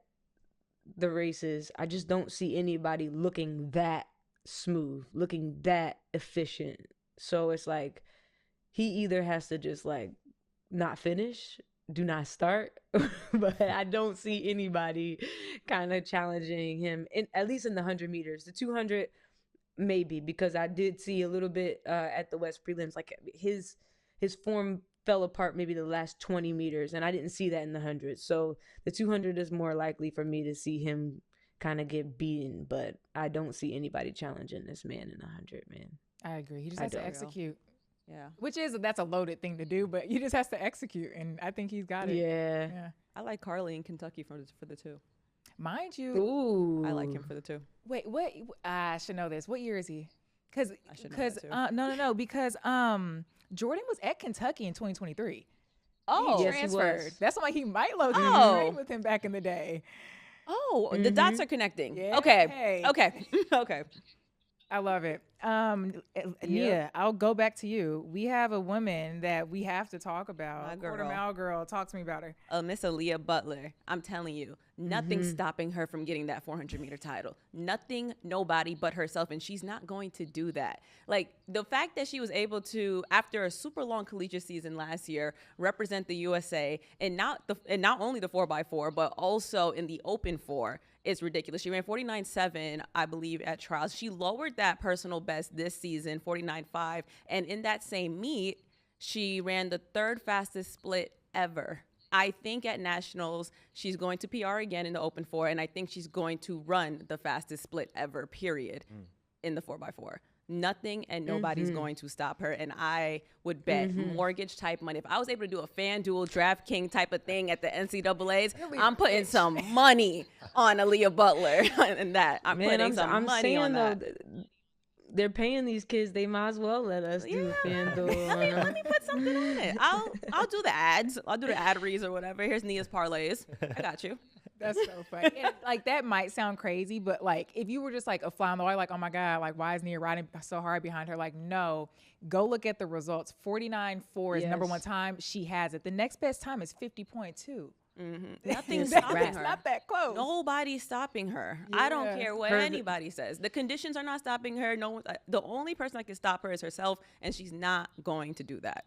the races, I just don't see anybody looking that smooth, looking that efficient. So it's like, he either has to just like not finish, do not start, but I don't see anybody kind of challenging him, at least in the 100 meters. The 200, maybe, because I did see a little bit at the West Prelims, like his form fell apart maybe the last 20 meters, and I didn't see that in the 100. So the 200 is more likely for me to see him kind of get beaten, but I don't see anybody challenging this man in the 100, man. I agree. He just has to execute. Yeah. That's a loaded thing to do, but he just has to execute, and I think he's got it. Yeah. I like Carly in Kentucky for the 2. Mind you. Ooh. I like him for the 2. Wait, what? I should know this. What year is he? Because no, because Jordan was at Kentucky in 2023. Oh, he yes, transferred. he was. That's why he might load train with him back in the day. Oh, the dots are connecting. Yeah. Okay. I love it. Nia, I'll go back to you. We have a woman that we have to talk about. My girl. Quarter mile girl. Talk to me about her. Miss Aaliyah Butler. I'm telling you, nothing's stopping her from getting that 400-meter title. Nothing, nobody but herself, and she's not going to do that. Like, the fact that she was able to, after a super long collegiate season last year, represent the USA, and not only the 4x4, but also in the open 4, is ridiculous. She ran 49.7, I believe, at trials. She lowered that personal best this season, 49.5. And in that same meet, she ran the 3rd fastest split ever. I think at nationals, she's going to PR again in the open 4, and I think she's going to run the fastest split ever, period, in the 4x4. Nothing and nobody's going to stop her. And I would bet mortgage type money. If I was able to do a FanDuel, DraftKings type of thing at the NCAAs, I'm putting some money on Aaliyah Butler and that. I'm putting some money on that. They're paying these kids. They might as well let us do FanDuel. Let me put something on it. I'll do the ads. I'll do the ad reads or whatever. Here's Nia's parlays. I got you. That's so funny. And, like, that might sound crazy, but like if you were just like a fly on the wall, like, oh my God, like why is Nia riding so hard behind her? Like, no, go look at the results. 49.4 is number 1 time. She has it. The next best time is 50.2 Nothing's stopping her. It's not that close. Nobody's stopping her. I don't care what anybody says. The conditions are not stopping her. No one. The only person that can stop her is herself, and she's not going to do that.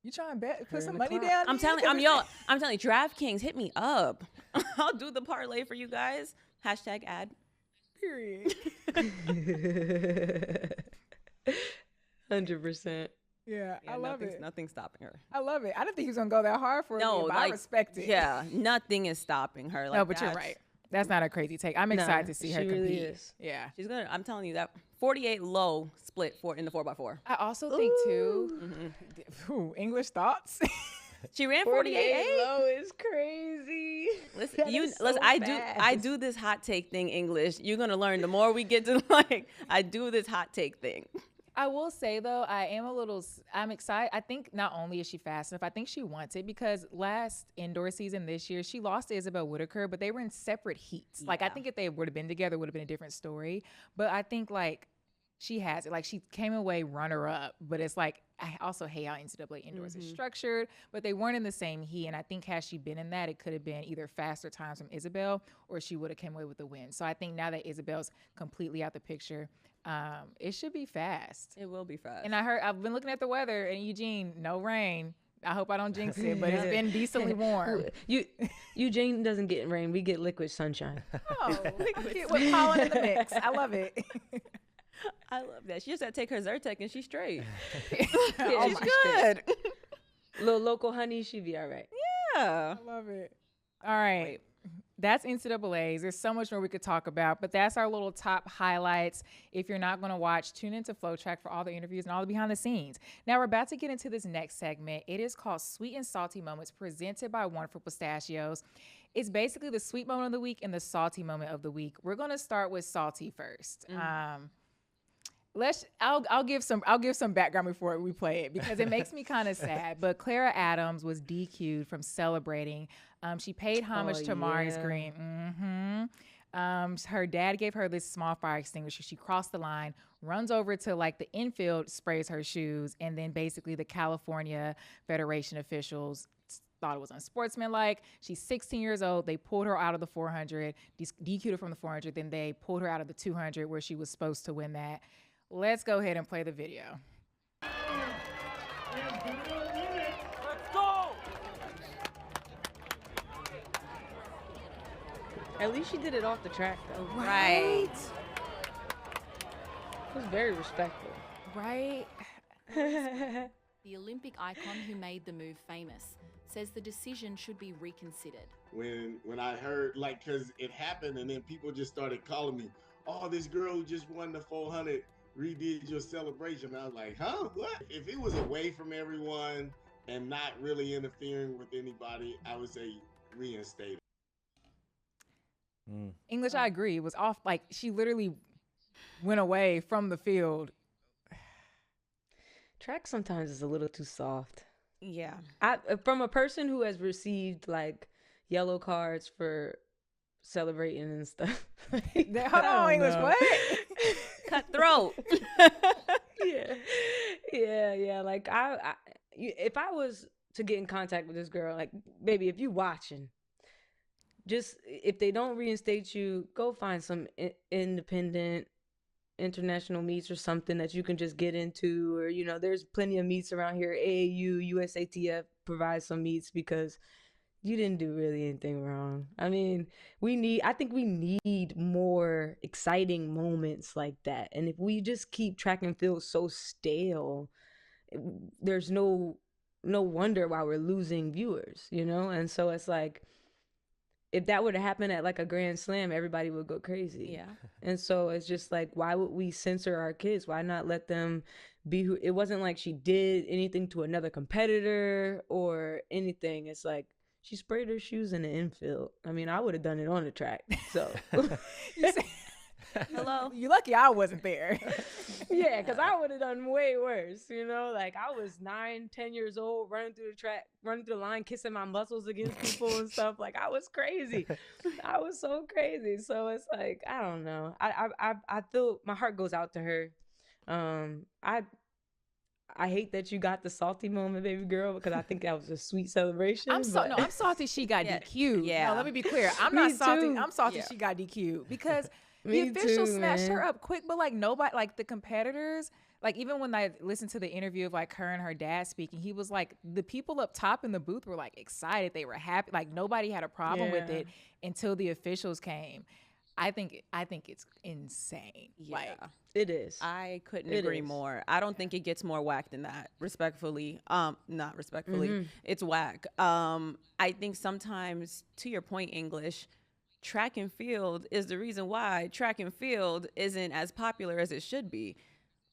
You trying to put some money down? I'm telling you, DraftKings, hit me up. I'll do the parlay for you guys. Hashtag ad. Period. 100%. Yeah, I love it. Nothing's stopping her. I love it. I didn't think he was gonna go that hard for me, but I respect it. Yeah, nothing is stopping her. No, but you're right. That's not a crazy take. I'm excited to see her compete. Really is. Yeah, she's gonna. I'm telling you that 48 low split in the 4x4. I also think too. English thoughts. She ran 48.8. low is crazy. Listen, I do this hot take thing, English. You're gonna learn the more we get to I do this hot take thing. I will say though, I'm excited. I think not only is she fast enough, I think she wants it because last indoor season this year, she lost to Isabel Whitaker, but they were in separate heats. Like I think if they would have been together, it would have been a different story. But I think like she has it. Like she came away runner up, but it's like, I also hate how NCAA indoors is structured, but they weren't in the same heat. And I think had she been in that, it could have been either faster times from Isabel or she would have came away with the win. So I think now that Isabel's completely out the picture, it should be fast. It will be fast. And I've been looking at the weather in Eugene, no rain. I hope I don't jinx it, but it's been decently warm. Eugene doesn't get rain. We get liquid sunshine. Oh, liquid with pollen in the mix. I love it. I love that. She just had to take her Zyrtec and she's straight. Yeah, she's good. Little local honey, she'd be all right. Yeah. I love it. All right. That's NCAAs. There's so much more we could talk about, but that's our little top highlights. If you're not going to watch, tune into FloTrack for all the interviews and all the behind the scenes. Now we're about to get into this next segment. It is called Sweet and Salty Moments, presented by Wonderful Pistachios. It's basically the sweet moment of the week and the salty moment of the week. We're going to start with salty first. I'll give some background before we play it because it makes me kind of sad. But Clara Adams was DQ'd from celebrating. She paid homage to Maurice Green. Her dad gave her this small fire extinguisher. She crossed the line, runs over to like the infield, sprays her shoes, and then basically the California Federation officials thought it was unsportsmanlike. She's 16 years old. They pulled her out of the 400, DQ'd her from the 400. Then they pulled her out of the 200 where she was supposed to win that. Let's go ahead and play the video. Let's go! At least she did it off the track, though. Right. It was very respectful. Right. The Olympic icon who made the move famous says the decision should be reconsidered. When I heard, like, because it happened and then people just started calling me, oh, this girl who just won the 400 redid your celebration. I was like, huh? What? If it was away from everyone and not really interfering with anybody, I would say reinstate it. English, I agree. It was off. Like, she literally went away from the field. Track sometimes is a little too soft. Yeah. From a person who has received like yellow cards for celebrating and stuff. Hold on, English, what? Cutthroat. Yeah. Like if I was to get in contact with this girl, like, baby, if you watching, just if they don't reinstate you, go find some independent international meets or something that you can just get into, or there's plenty of meets around here. AAU, USATF provides some meets because you didn't do really anything wrong. I mean, I think we need more exciting moments like that. And if we just keep track and field so stale, there's no wonder why we're losing viewers, And so it's like, if that were to happen at like a Grand Slam, everybody would go crazy. Yeah. And so it's just like, why would we censor our kids? Why not let them be who? It wasn't like she did anything to another competitor or anything. It's like, she sprayed her shoes in the infield. I mean, I would have done it on the track. So, hello. You lucky I wasn't there. Yeah, because I would have done way worse. Like I was 9-10 years old, running through the track, running through the line, kissing my muscles against people and stuff. Like I was crazy. I was so crazy. So it's like, I don't know. I feel my heart goes out to her. I hate that you got the salty moment, baby girl, because I think that was a sweet celebration. I'm salty she got DQ'd. Yeah. No, let me be clear. I'm not salty. Too. I'm salty she got DQ'd because the officials snatched her up quick, but like nobody, like the competitors, like even when I listened to the interview of like her and her dad speaking, he was like, the people up top in the booth were like excited. They were happy. Like nobody had a problem with it until the officials came. I think it's insane. Yeah. Like, it is. I couldn't agree more. I don't think it gets more whack than that. Respectfully, not respectfully, it's whack. I think sometimes, to your point, English, track and field is the reason why track and field isn't as popular as it should be.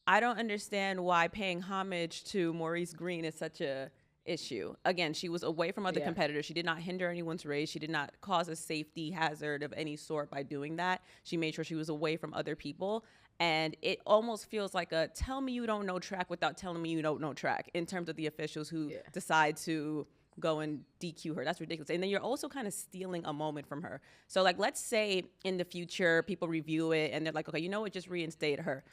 I don't understand why paying homage to Maurice Green is such a issue. Again, she was away from other competitors. She did not hinder anyone's race. She did not cause a safety hazard of any sort by doing that. She made sure she was away from other people. And it almost feels like a tell me you don't know track without telling me you don't know track in terms of the officials who decide to go and DQ her. That's ridiculous. And then you're also kind of stealing a moment from her. So like, let's say in the future, people review it and they're like, okay, you know what, just reinstate her.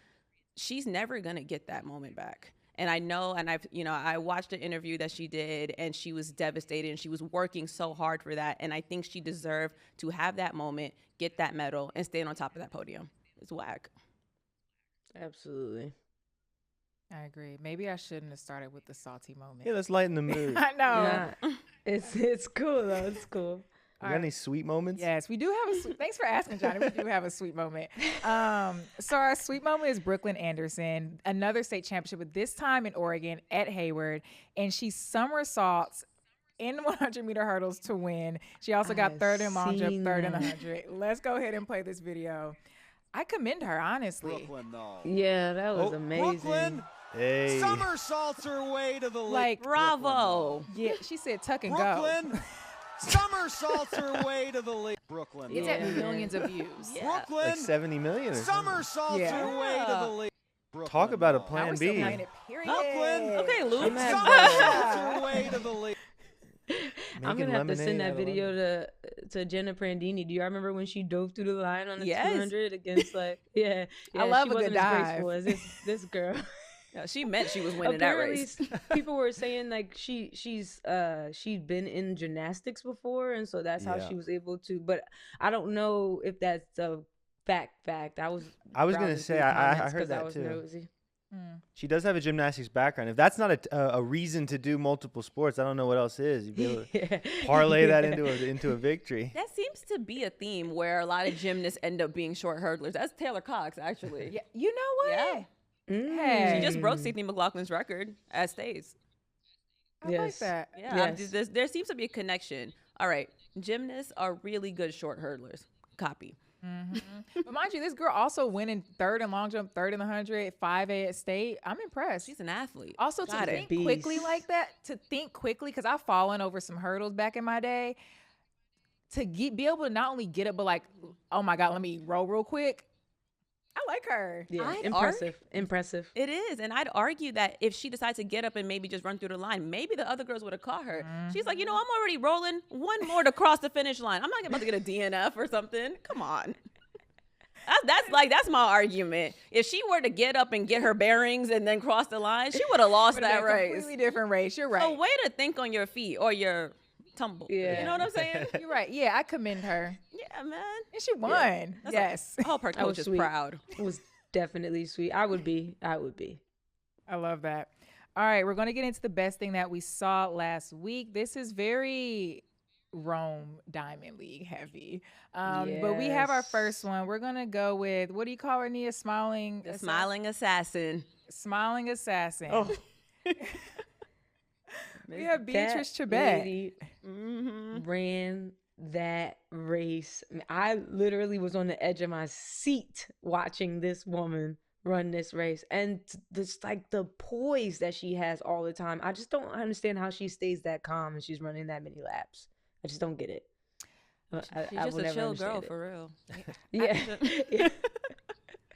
She's never going to get that moment back. And I know, and I watched an interview that she did and she was devastated and she was working so hard for that. And I think she deserved to have that moment, get that medal, and stand on top of that podium. It's whack. Absolutely. I agree. Maybe I shouldn't have started with the salty moment. Yeah, let's lighten the mood. I know. Yeah. It's cool though. It's cool. You got any sweet moments? Yes, we do have a sweet. Thanks for asking, Johnny. We do have a sweet moment. So our sweet moment is Brooklyn Anderson, another state championship, but this time in Oregon at Hayward, and she somersaults in 100-meter hurdles to win. She also got third in long jump, third in the 100. Let's go ahead and play this video. I commend her, honestly. Brooklyn, though. Yeah, that was amazing. Brooklyn Hey. somersaults her way to the lead. Like, Bravo. yeah, she said tuck and Brooklyn go. somersaults her way to the lead. Brooklyn. It's though. at millions of views. Brooklyn Like 70 million or something. somersaults her way to the lead. Brooklyn, Talk about a though. plan We're B. still playing it, period. Brooklyn. Okay, Luke. Somersaults her way to the lead. I'm Making gonna have to send lemonade out that of video to Jenna Prandini. Do you remember when she dove through the line on the Yes. 200 against I love she a wasn't good as dive. graceful as this girl. No, she meant she was winning that Apparently, race. people were saying like she'd been in gymnastics before, and so that's how Yeah. she was able to. But I don't know if that's a fact. I was gonna browsing say, through I comments heard 'cause I that was too. nosy. She does have a gymnastics background. If that's not a reason to do multiple sports, I don't know what else is. You'd be able to Yeah. parlay that Yeah. into a victory. That seems to be a theme where a lot of gymnasts end up being short hurdlers. That's Taylor Cox, actually. Yeah, you know what? Yeah. Hey. She just broke Signee McLaughlin's record at stays. I like Yes. that. Yeah, Yes. there seems to be a connection. All right, gymnasts are really good short hurdlers. Copy. But mind you, this girl also winning third in long jump, third in the 100, 5A at state. I'm impressed. She's an athlete. Also, to Got it. think quickly Beast. like that, because I've fallen over some hurdles back in my day, be able to not only get it, but like, oh my God, let me roll real quick. I like her. Yeah, I'd impressive. It is, and I'd argue that if she decides to get up and maybe just run through the line, maybe the other girls would have caught her. She's like, I'm already rolling. One more to cross the finish line. I'm not about to get a DNF or something. Come on. That's my argument. If she were to get up and get her bearings and then cross the line, she would have lost that race. Completely different race. You're right. So way to think on your feet or your tumble. Yeah. You know what I'm saying? You're right. Yeah, I commend her. Yeah, man. And she won. That's Yes. I hope her That was coach is sweet. proud. It was definitely sweet. I would be. I love that. All right, we're going to get into the best thing that we saw last week. This is very Rome Diamond League heavy. But we have our Yes. first one. We're going to go with, what do you call her, Nia? Smiling? The smiling assassin. Smiling assassin. Oh. We have Beatrice That Chebet. lady Mm-hmm. ran that race. I literally was on the edge of my seat watching this woman run this race, and this like the poise that she has all the time. I just don't understand how she stays that calm and she's running that many laps. I just don't get it. She's I just will a never chill understand girl it. for real. Yeah. Yeah.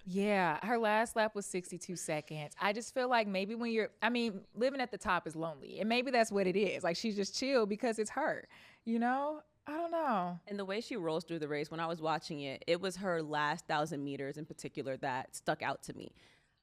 Yeah, her last lap was 62 seconds. I just feel like maybe living at the top is lonely. And maybe that's what it is. Like, she's just chill because it's her, I don't know. And the way she rolls through the race, when I was watching it, it was her last 1,000 meters in particular that stuck out to me.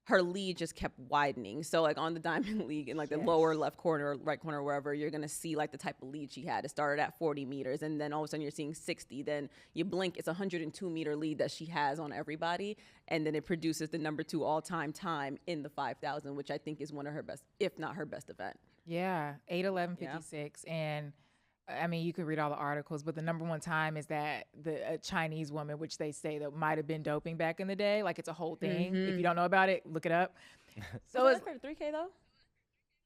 Her lead just kept widening. So like on the Diamond League in like the lower left corner, or right corner, wherever, you're going to see like the type of lead she had. It started at 40 meters and then all of a sudden you're seeing 60. Then you blink, it's a 102 meter lead that she has on everybody. And then it produces the number 2 all-time time in the 5,000, which I think is one of her best, if not her best event. Yeah, 8:11:56. And you could read all the articles, but the number one time is that a Chinese woman, which they say that might have been doping back in the day. Like, it's a whole thing. If you don't know about it, look it up. So Was it's that for the 3K though?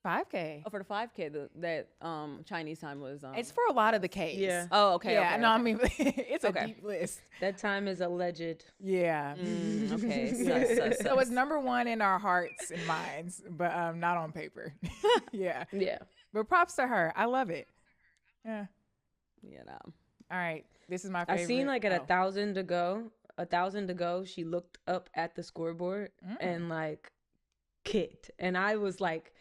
5K. Oh, for the 5K, that Chinese time was. It's for a lot of the Ks. Yeah. Oh, okay. Yeah, okay, no, okay. it's Okay. a deep list. That time is alleged. Yeah. Okay. sus. So it's number one in our hearts and minds, but not on paper. Yeah. Yeah. But props to her. I love it. Yeah. You know. All right. This is my favorite. I seen like at 1,000 to go, she looked up at the scoreboard and like kicked. And I was like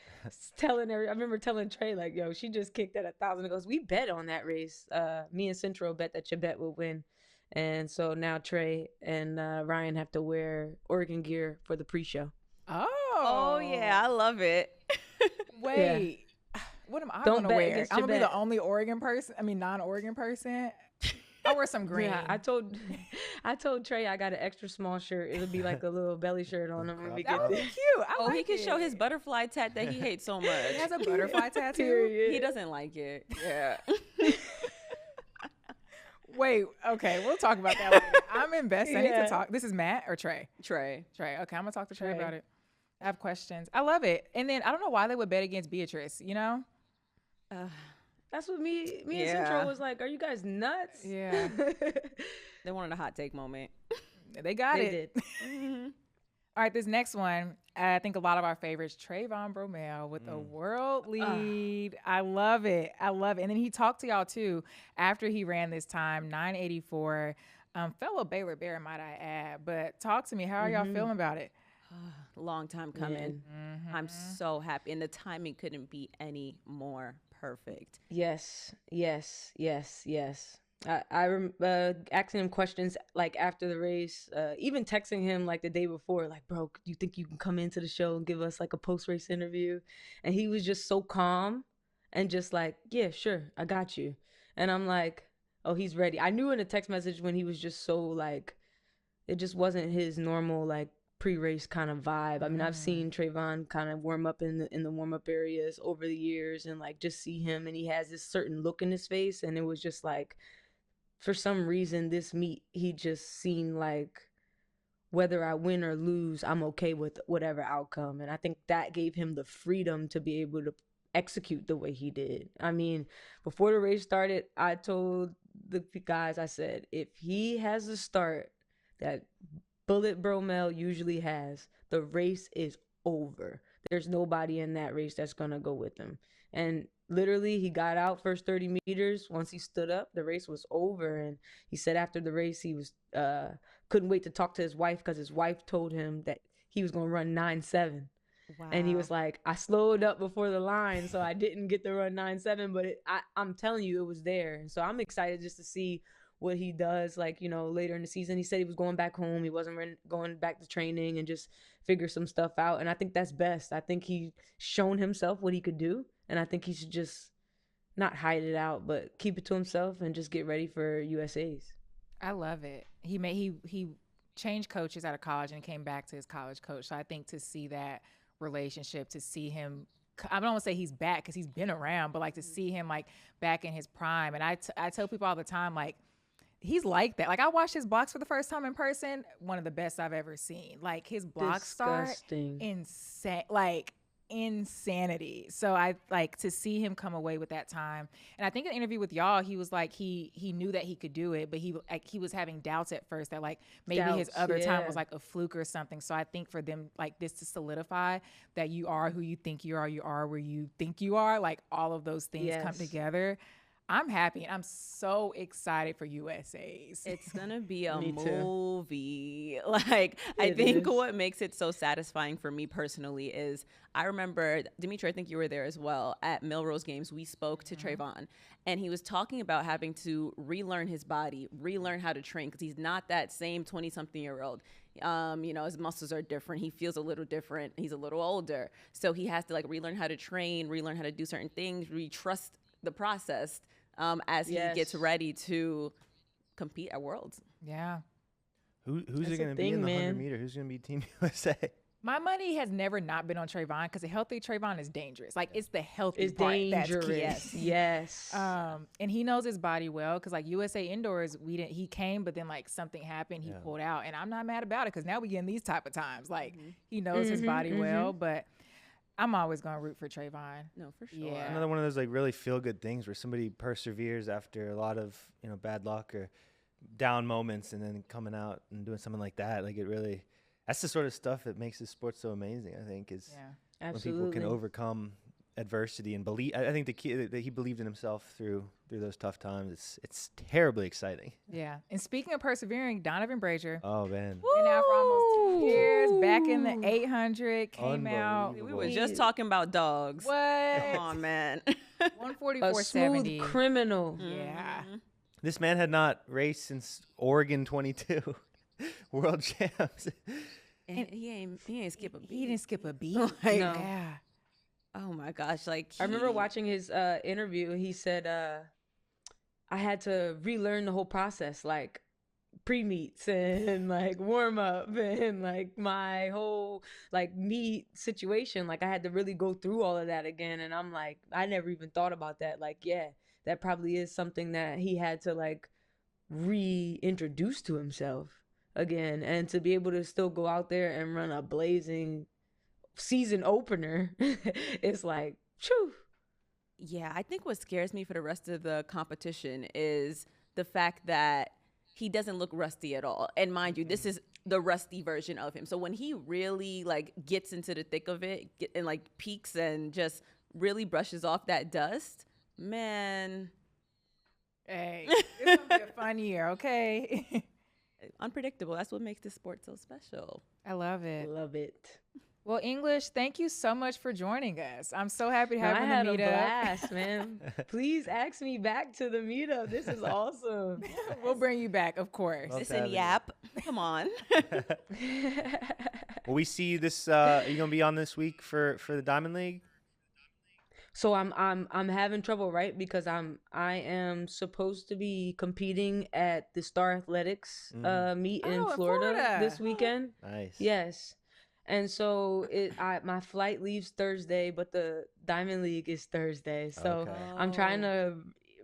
telling her, I remember telling Trey, like, yo, she just kicked at 1,000 to go. We bet on that race. Me and Central bet that Chibet would win. And so now Trey and Ryan have to wear Oregon gear for the pre-show. Oh yeah, I love it. Wait. What am I Don't gonna bet wear? against I'm gonna be Chibet. the only non-Oregon person. I'll wear some green. Yeah, I told Trey I got an extra small shirt. It'll be like a little belly shirt on him when we That get would be there. cute. I Oh, like he can it. show his butterfly tat that he hates so much. He has a butterfly tattoo. Period. He doesn't like it. Yeah. Wait, okay, we'll talk about that later. I'm invested. I need Yeah. to talk. This is Matt or Trey? Trey. Trey. Okay, I'm gonna talk to Trey Trey. about it. I have questions. I love it. And then I don't know why they would bet against Beatrice, you know? That's what me and Yeah. Central was like, are you guys nuts? Yeah. They wanted a hot take moment. They got They it. did. All right, this next one, I think a lot of our favorites, Trayvon Bromell with a world lead. I love it. I love it. And then he talked to y'all too after he ran this time, 984. Fellow Baylor Bear, might I add. But talk to me. How are y'all feeling about it? Long time coming. I'm so happy. And the timing couldn't be any more perfect. Yes. I remember asking him questions like after the race, even texting him like the day before, like, bro, do you think you can come into the show and give us like a post-race interview? And he was just so calm and just like, yeah, sure, I got you. And I'm like, oh, he's ready. I knew in a text message when he was just so like, it just wasn't his normal like pre-race kind of vibe. I mean, I've seen Trayvon kind of warm up in the warm-up areas over the years and like just see him and he has this certain look in his face. And it was just like, for some reason, this meet, he just seemed like whether I win or lose, I'm okay with whatever outcome. And I think that gave him the freedom to be able to execute the way he did. I mean, before the race started, I told the guys, I said, if he has the start that Bullet Bromell usually has, the race is over. There's nobody in that race that's going to go with him. And literally, he got out first 30 meters. Once he stood up, the race was over. And he said after the race, he was couldn't wait to talk to his wife because his wife told him that he was going to run 9.7. Wow. And he was like, I slowed up before the line, so I didn't get to run 9.7. But I'm telling you, it was there. And so I'm excited just to see what he does, like, you know, later in the season. He said he was going back home. He wasn't going back to training and just figure some stuff out. And I think that's best. I think he shown himself what he could do. And I think he should just not hide it out, but keep it to himself and just get ready for USA's. I love it. He changed coaches out of college and came back to his college coach. So I think to see that relationship, to see him, I don't want to say he's back because he's been around, but like to see him like back in his prime. And I tell people all the time, like, he's like that. Like, I watched his blocks for the first time in person. One of the best I've ever seen. Like, his blocks start insane. Like, insanity. So I like to see him come away with that time. And I think in an interview with y'all, he was like, he knew that he could do it, but he was having doubts at first that like maybe his other time was like a fluke or something. So I think for them, like, this to solidify that you are who you think you are where you think you are, like all of those things come together. I'm happy. I'm so excited for USA's. It's going to be a movie. Like, I think what makes it so satisfying for me personally is I remember, Demitra, I think you were there as well, at Melrose Games, we spoke to Trayvon, and he was talking about having to relearn his body, relearn how to train, because he's not that same 20-something-year-old. You know, his muscles are different. He feels a little different. He's a little older. So he has to, like, relearn how to train, relearn how to do certain things, retrust the process as he gets ready to compete at Worlds. Yeah. Who's it going to be in the 100 meter? Who's going to be Team USA? My money has never not been on Trayvon because a healthy Trayvon is dangerous. Like, it's the healthy it's part dangerous. that's key. Yes. And he knows his body well because, like, USA Indoors, he came, but then, like, something happened. He pulled out. And I'm not mad about it because now we get in these type of times. Like, he knows his body well, but I'm always going to root for Trayvon. No, for sure. Yeah. Another one of those like really feel good things where somebody perseveres after a lot of, you know, bad luck or down moments and then coming out and doing something like that. Like, it really, that's the sort of stuff that makes this sport so amazing, I think, is when people can overcome adversity and believe. I think the key that he believed in himself through those tough times. It's terribly exciting. Yeah. And speaking of persevering, Donovan Brazier. Oh man. Been out for almost 2 years. Back in the 800, came out. We were just talking about dogs. What? Come on, man. 144.70. A smooth criminal. Yeah. This man had not raced since Oregon 22, world champs. And he ain't skip a beat. He didn't skip a beat. Like, No. Yeah. Oh my gosh! Like I remember watching his interview. He said, "I had to relearn the whole process, like pre-meets and like warm up and like my whole like meet situation. Like I had to really go through all of that again." And I'm like, I never even thought about that. Like, yeah, that probably is something that he had to like reintroduce to himself again, and to be able to still go out there and run a blazing season opener it's like, phew. Yeah, I think what scares me for the rest of the competition is the fact that he doesn't look rusty at all. And mind you, this is the rusty version of him. So when he really like gets into the thick of it and like peaks and just really brushes off that dust, man. Hey, it's going to be a fun year, okay? Unpredictable. That's what makes this sport so special. I love it. Love it. Well, English, thank you so much for joining us. I'm so happy to have you I in had the a meetup. blast, man. Please ask me back to the meetup. This is awesome. We'll bring you back, of course. Love Listen, having you. Yap, come on. Will we see you this? Are you gonna be on this week for the Diamond League? So I'm having trouble, right? Because I am supposed to be competing at the Star Athletics meet in Oh, in Florida Florida. this weekend. Nice. Yes. And so my flight leaves Thursday, but the Diamond League is Thursday. So Okay. I'm trying to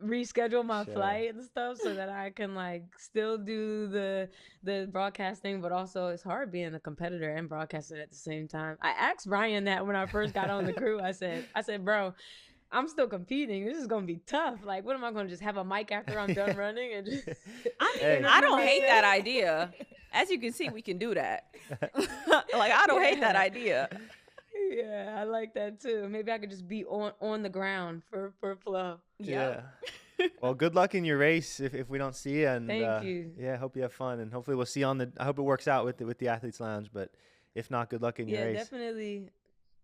reschedule my Sure. flight and stuff so that I can like still do the broadcasting, but also it's hard being a competitor and broadcasting at the same time. I asked Brian that when I first got on the crew. I said, bro, I'm still competing. This is gonna be tough. Like, what am I gonna just have a mic after I'm done running and just? Hey. I don't hate that idea. As you can see, we can do that. Like, I don't hate that idea. Yeah, I like that too. Maybe I could just be on the ground for flow. Yeah. Well, good luck in your race if we don't see you. And Thank you. Yeah, hope you have fun, and hopefully we'll see you on the. I hope it works out with the Athletes Lounge, but if not, good luck in your Yeah, race. definitely.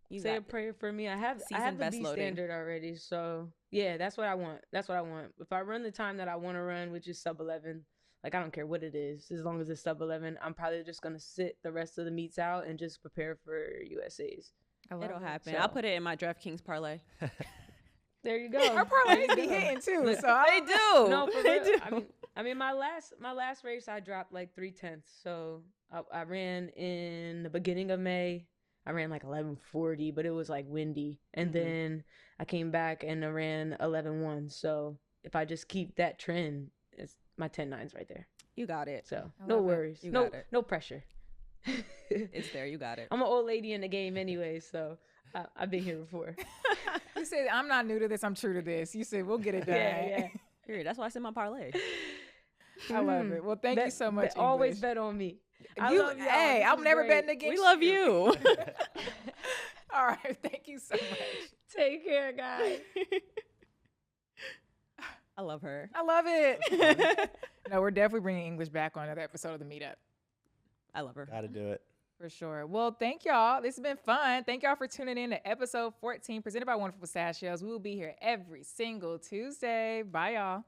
You Say a got prayer for me. I have Season the best B loading. standard already, so yeah, that's what I want. If I run the time that I want to run, which is sub 11, like I don't care what it is, as long as it's sub 11, I'm probably just gonna sit the rest of the meets out and just prepare for USA's. It'll happen. So- I'll put it in my DraftKings parlay. There you go. Our parlays be hitting too, so They do. No, for They real. do. I mean, my last race, I dropped like 3/10. So I ran in the beginning of May. I ran like 11:40, but it was like windy. And then I came back and I ran 11:1. So if I just keep that trend, it's my 10.9's right there. You got it. So I no love it. worries. You No got it. no pressure. It's there. You got it. I'm an old lady in the game anyway, so I've been here before. you said, I'm not new to this, I'm true to this. You said, we'll get it done. Yeah. Period. That's why I said my parlay. I love it. Well, thank you so much, Always English. bet on me. I You, love y'all. hey, This I'm is never great. betting against We love you. All right, thank you so much. Take care, guys. I love her. I love it. No, we're definitely bringing English back on another episode of the Meetup. I love her. Gotta do it. For sure. Well, thank y'all. This has been fun. Thank y'all for tuning in to episode 14 presented by Wonderful Pistachios. We will be here every single Tuesday. Bye, y'all.